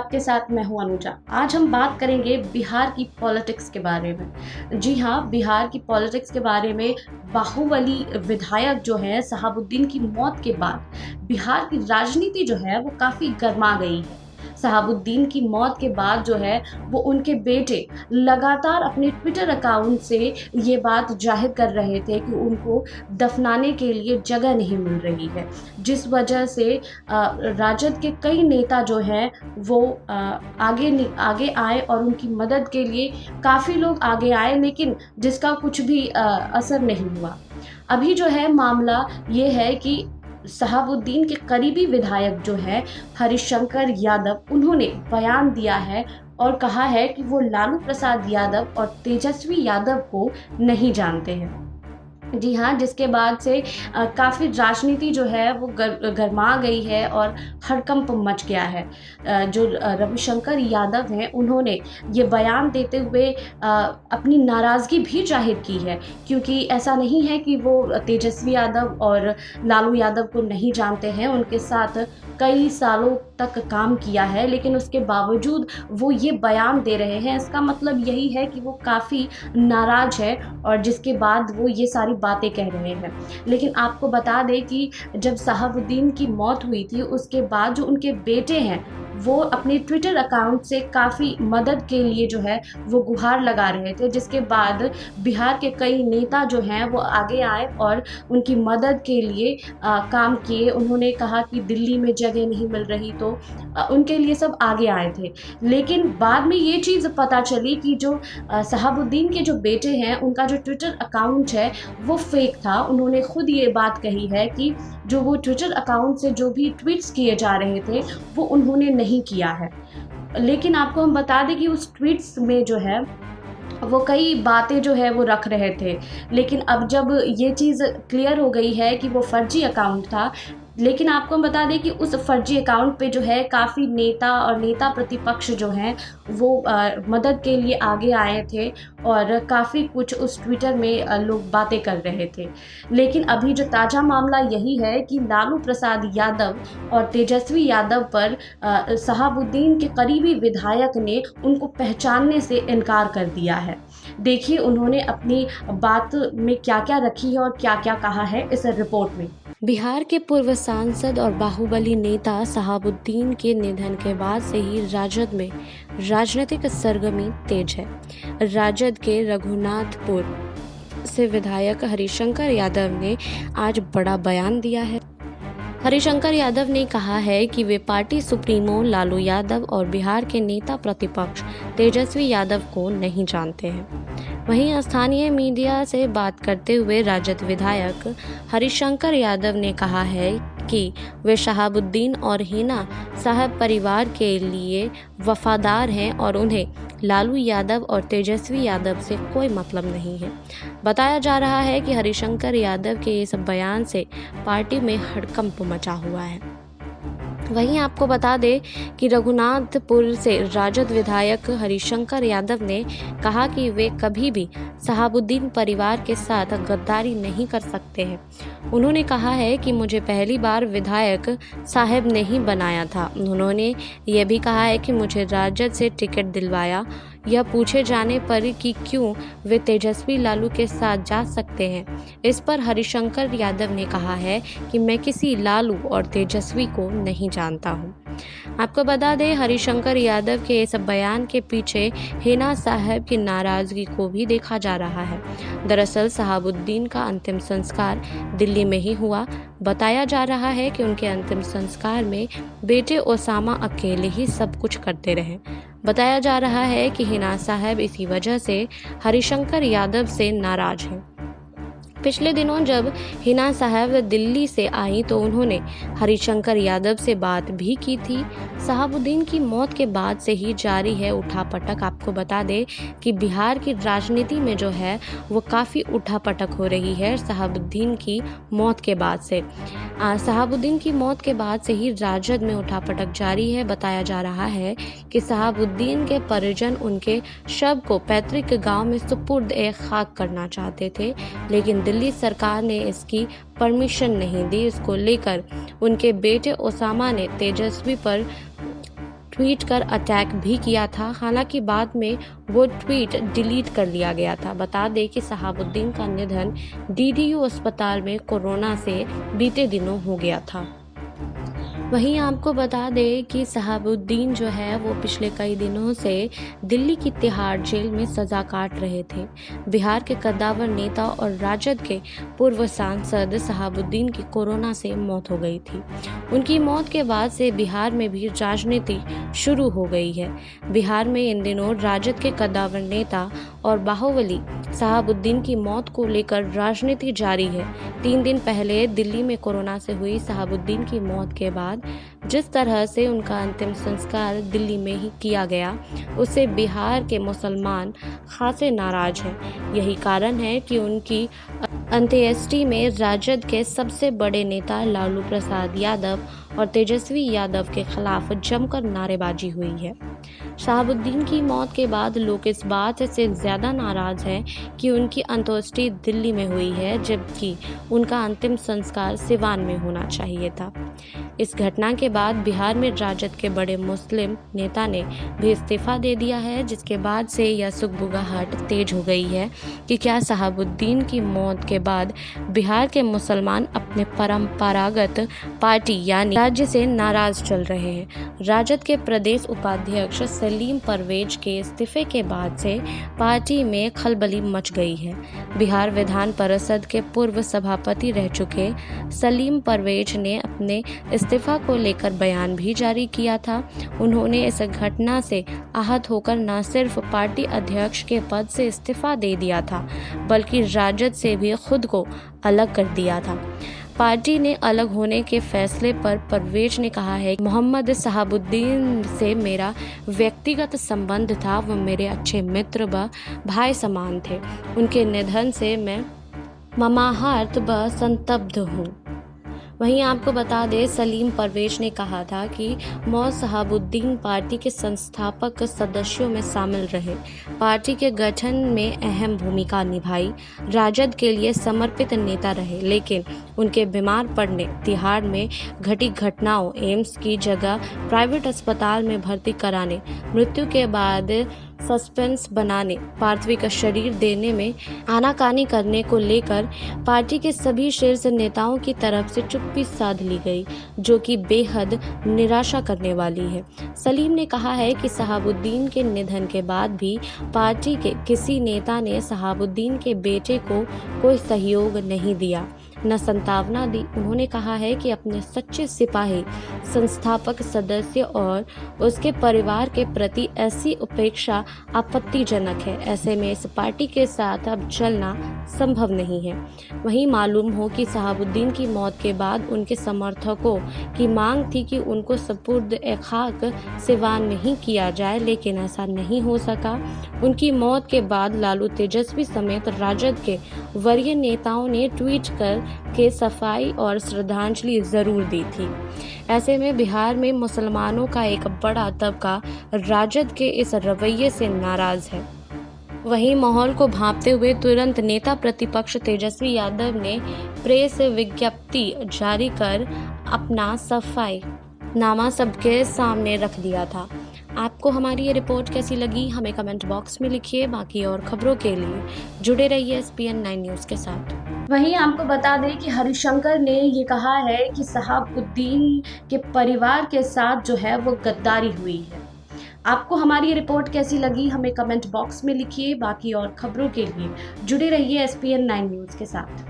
आपके साथ मैं हूं अनुजा। आज हम बात करेंगे बिहार की पॉलिटिक्स के बारे में। जी हाँ, बिहार की पॉलिटिक्स के बारे में। बाहुबली विधायक जो है शहाबुद्दीन की मौत के बाद बिहार की राजनीति जो है वो काफी गर्मा गई है। शहाबुद्दीन की मौत के बाद जो है वो उनके बेटे लगातार अपने ट्विटर अकाउंट से ये बात जाहिर कर रहे थे कि उनको दफनाने के लिए जगह नहीं मिल रही है, जिस वजह से राजद के कई नेता जो हैं वो आगे आए और उनकी मदद के लिए काफ़ी लोग आगे आए, लेकिन जिसका कुछ भी असर नहीं हुआ। अभी जो है मामला ये है कि शहाबुद्दीन के करीबी विधायक जो है हरिशंकर यादव, उन्होंने बयान दिया है और कहा है कि वो लालू प्रसाद यादव और तेजस्वी यादव को नहीं जानते हैं। जी हाँ, जिसके बाद से काफ़ी राजनीति जो है वो गरमा गई है और हड़कंप मच गया है। जो रविशंकर यादव हैं, उन्होंने ये बयान देते हुए अपनी नाराज़गी भी जाहिर की है, क्योंकि ऐसा नहीं है कि वो तेजस्वी यादव और लालू यादव को नहीं जानते हैं। उनके साथ कई सालों तक काम किया है, लेकिन उसके बावजूद वो ये बयान दे रहे हैं। इसका मतलब यही है कि वो काफ़ी नाराज़ है और जिसके बाद वो ये सारी बातें कह रहे हैं। लेकिन आपको बता दें कि जब शहाबुद्दीन की मौत हुई थी, उसके बाद जो उनके बेटे हैं वो अपने ट्विटर अकाउंट से काफ़ी मदद के लिए जो है वो गुहार लगा रहे थे, जिसके बाद बिहार के कई नेता जो हैं वो आगे आए और उनकी मदद के लिए काम किए। उन्होंने कहा कि दिल्ली में जगह नहीं मिल रही, तो उनके लिए सब आगे आए थे। लेकिन बाद में ये चीज़ पता चली कि जो शहाबुद्दीन के जो बेटे हैं, उनका जो ट्विटर अकाउंट है वो फेक था। उन्होंने खुद ये बात कही है कि जो वो ट्विटर अकाउंट से जो भी ट्वीट्स किए जा रहे थे वो उन्होंने नहीं किया है। लेकिन आपको हम बता दें कि उस ट्वीट्स में जो है वो कई बातें जो है वो रख रहे थे, लेकिन अब जब ये चीज़ क्लियर हो गई है कि वो फर्जी अकाउंट था। लेकिन आपको हम बता दें कि उस फर्जी अकाउंट पे जो है काफ़ी नेता और नेता प्रतिपक्ष जो हैं वो मदद के लिए आगे आए थे और काफ़ी कुछ उस ट्विटर में लोग बातें कर रहे थे। लेकिन अभी जो ताज़ा मामला यही है कि लालू प्रसाद यादव और तेजस्वी यादव पर शहाबुद्दीन के करीबी विधायक ने उनको पहचानने से इनकार कर दिया है। देखिए उन्होंने अपनी बात में क्या क्या रखी है और क्या क्या कहा है इस रिपोर्ट में। बिहार के पूर्व सांसद और बाहुबली नेता शहाबुद्दीन के निधन के बाद से ही राजद में राजनीतिक सरगर्मी तेज है। राजद के रघुनाथपुर से विधायक हरिशंकर यादव ने आज बड़ा बयान दिया है। हरिशंकर यादव ने कहा है कि वे पार्टी सुप्रीमो लालू यादव और बिहार के नेता प्रतिपक्ष तेजस्वी यादव को नहीं जानते हैं। वहीं स्थानीय मीडिया से बात करते हुए राजद विधायक हरिशंकर यादव ने कहा है कि वे शहाबुद्दीन और हिना साहब परिवार के लिए वफादार हैं और उन्हें लालू यादव और तेजस्वी यादव से कोई मतलब नहीं है। बताया जा रहा है कि हरिशंकर यादव के इस बयान से पार्टी में हड़कंप मचा हुआ है। वहीं आपको बता दें कि रघुनाथपुर से राजद विधायक हरिशंकर यादव ने कहा कि वे कभी भी शहाबुद्दीन परिवार के साथ गद्दारी नहीं कर सकते हैं। उन्होंने कहा है कि मुझे पहली बार विधायक साहब ने ही बनाया था। उन्होंने ये भी कहा है कि मुझे राजद से टिकट दिलवाया। यह पूछे जाने पर कि क्यों वे तेजस्वी लालू के साथ जा सकते हैं, इस पर हरिशंकर यादव ने कहा है कि मैं किसी लालू और तेजस्वी को नहीं जानता हूं। आपको बता दें, हरिशंकर यादव के इस बयान के पीछे हिना साहब की नाराजगी को भी देखा जा रहा है। दरअसल शहाबुद्दीन का अंतिम संस्कार दिल्ली में ही हुआ। बताया जा रहा है कि उनके अंतिम संस्कार में बेटे ओसामा अकेले ही सब कुछ करते रहे। बताया जा रहा है कि हिना साहब इसी वजह से हरिशंकर यादव से नाराज हैं। पिछले दिनों जब हिना साहब दिल्ली से आई तो उन्होंने हरिशंकर यादव से बात भी की थी। शहाबुद्दीन की मौत के बाद से ही जारी है उठापटक। आपको बता दें कि बिहार की राजनीति में जो है वो काफ़ी उठापटक हो रही है शहाबुद्दीन की मौत के बाद से। शहाबुद्दीन की मौत के बाद से ही राजद में उठापटक जारी है। बताया जा रहा है कि शहाबुद्दीन के परिजन उनके शव को पैतृक गांव में सुपुर्द-ए खाक करना चाहते थे, लेकिन दिल्ली सरकार ने इसकी परमिशन नहीं दी। इसको लेकर उनके बेटे ओसामा ने तेजस्वी पर ट्वीट कर अटैक भी किया था। हालांकि बाद में वो ट्वीट डिलीट कर लिया गया था। बता दें कि शहाबुद्दीन का निधन DDU अस्पताल में कोरोना से बीते दिनों हो गया था। वहीं आपको बता दें कि शहाबुद्दीन जो है वो पिछले कई दिनों से दिल्ली की तिहाड़ जेल में सज़ा काट रहे थे। बिहार के कद्दावर नेता और राजद के पूर्व सांसद शहाबुद्दीन की कोरोना से मौत हो गई थी। उनकी मौत के बाद से बिहार में भी राजनीति शुरू हो गई है। बिहार में इन दिनों राजद के कद्दावर नेता और बाहुबली शहाबुद्दीन की मौत को लेकर राजनीति जारी है। 3 दिन पहले दिल्ली में कोरोना से हुई शहाबुद्दीन की मौत के बाद जिस तरह से उनका अंतिम संस्कार दिल्ली में ही किया गया, उससे बिहार के मुसलमान खासे नाराज हैं। यही कारण है कि उनकी अंत्येष्टि में राजद के सबसे बड़े नेता लालू प्रसाद यादव और तेजस्वी यादव के खिलाफ जमकर नारेबाजी हुई है। शहाबुद्दीन की मौत के बाद लोग इस बात से ज़्यादा नाराज हैं कि उनकी अंत्येष्टि दिल्ली में हुई है, जबकि उनका अंतिम संस्कार सिवान में होना चाहिए था। इस घटना के बाद बिहार में राजद के बड़े मुस्लिम नेता ने भी इस्तीफा दे दिया है, जिसके बाद से यह सुगबुगाहट तेज हो गई है कि क्या शहाबुद्दीन की मौत के बाद बिहार के मुसलमान अपने परंपरागत पार्टी यानी राज्य से नाराज चल रहे हैं। राजद के प्रदेश उपाध्यक्ष सलीम परवेज के इस्तीफे के बाद से पार्टी में खलबली मच गई है। बिहार विधान परिषद के पूर्व सभापति रह चुके सलीम परवेज ने अपने इस्तीफा को लेकर बयान भी जारी किया था। उन्होंने इस घटना से आहत होकर न सिर्फ पार्टी अध्यक्ष के पद से इस्तीफा दे दिया था, बल्कि राजद से भी खुद को अलग कर दिया था। पार्टी ने अलग होने के फैसले पर परवेज ने कहा है कि मोहम्मद शहाबुद्दीन से मेरा व्यक्तिगत संबंध था। वो मेरे अच्छे मित्र व भाई समान थे। उनके निधन से मैं ममाहत व संतप्त हूँ। वहीं आपको बता दें, सलीम परवेज ने कहा था कि मौत शहाबुद्दीन पार्टी के संस्थापक सदस्यों में शामिल रहे, पार्टी के गठन में अहम भूमिका निभाई, राजद के लिए समर्पित नेता रहे, लेकिन उनके बीमार पड़ने, तिहाड़ में घटी घटनाओं, एम्स की जगह प्राइवेट अस्पताल में भर्ती कराने, मृत्यु के बाद सस्पेंस बनाने, पार्थिव का शरीर देने में आनाकानी करने को लेकर पार्टी के सभी शीर्ष नेताओं की तरफ से चुप्पी साध ली गई, जो कि बेहद निराशा करने वाली है। सलीम ने कहा है कि शहाबुद्दीन के निधन के बाद भी पार्टी के किसी नेता ने शहाबुद्दीन के बेटे को कोई सहयोग नहीं दिया, न संतावना दी। उन्होंने कहा है कि अपने सच्चे सिपाही, संस्थापक सदस्य और उसके परिवार के प्रति ऐसी उपेक्षा आपत्तिजनक है। ऐसे में इस पार्टी के साथ अब चलना संभव नहीं है। वहीं मालूम हो कि शहाबुद्दीन की मौत के बाद उनके समर्थकों की मांग थी कि उनको सुपुर्द-ए-खाक सिवान में ही किया जाए, लेकिन ऐसा नहीं हो सका। उनकी मौत के बाद लालू, तेजस्वी समेत राजद के वरीय नेताओं ने ट्वीट कर के सफाई और श्रद्धांजलि जरूर दी थी। ऐसे में बिहार में मुसलमानों का एक बड़ा तबका राजद के इस रवैये से नाराज है। वहीं माहौल को भांपते हुए तुरंत नेता प्रतिपक्ष तेजस्वी यादव ने प्रेस विज्ञप्ति जारी कर अपना सफाई नामा सबके सामने रख दिया था। आपको हमारी ये रिपोर्ट कैसी लगी, हमें कमेंट बॉक्स में लिखिए। बाकी और खबरों के लिए जुड़े रहिए SPN 9 न्यूज़ के साथ। वहीं आपको बता दें कि हरिशंकर ने ये कहा है कि शहाबुद्दीन के परिवार के साथ जो है वो गद्दारी हुई है। आपको हमारी ये रिपोर्ट कैसी लगी, हमें कमेंट बॉक्स में लिखिए। बाकी और खबरों के लिए जुड़े रहिए SPN 9 न्यूज़ के साथ।